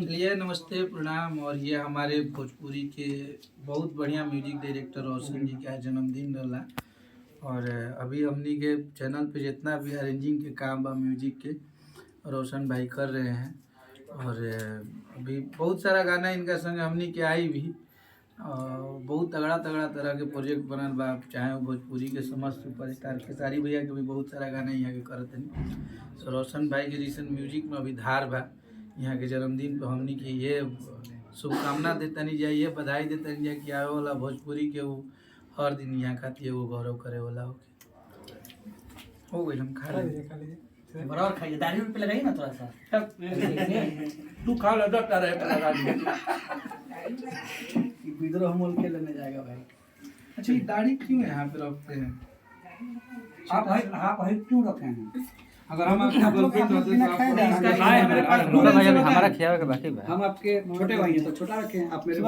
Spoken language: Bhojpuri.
चलिए नमस्ते प्रणाम। और ये हमारे भोजपुरी के बहुत बढ़िया म्यूजिक डायरेक्टर रोशन जी का जन्मदिन रहा। और अभी हमनी के चैनल पे जितना भी अरेंजिंग के काम बा म्यूजिक के रोशन भाई कर रहे हैं। और अभी बहुत सारा गाना इनका संग हमनी के आई भी, और बहुत तगड़ा तगड़ा तरह के प्रोजेक्ट बनल बा। चाहे वो भोजपुरी के समस्त सुपरस्टार खेसारी भैया के भी बहुत सारा गाना यहाँ के करत हैं। तो रोशन भाई के जैसे म्यूजिक में अभी धार बा। यहाँ के जन्मदिन पे हमनी के ये शुभकामना देतनी जाए, ये बधाई देतनी जाए कि आवे वाला भोजपुरी के वो हर दिन यहाँ खातिर वो गौरव करे वाला हो गई। हम खा लीजिए बराबर खाइए, दाढ़ी पे लगाइए ना थोड़ा सा। तू खा लो डॉक्टर है लगा विद्रोह मोल के लेने जाएगा भाई। अच्छा, ये दाढ़ी क्यों यहाँ पे रखते हैं? आप भाई क्यों रखे हैं? अगर हम आपके गर्लफ्रेंड होते तो आपको हमारा खिया के बाकी हम आपके छोटे भाई हैं तो छोटा रखे हैं, आप मेरे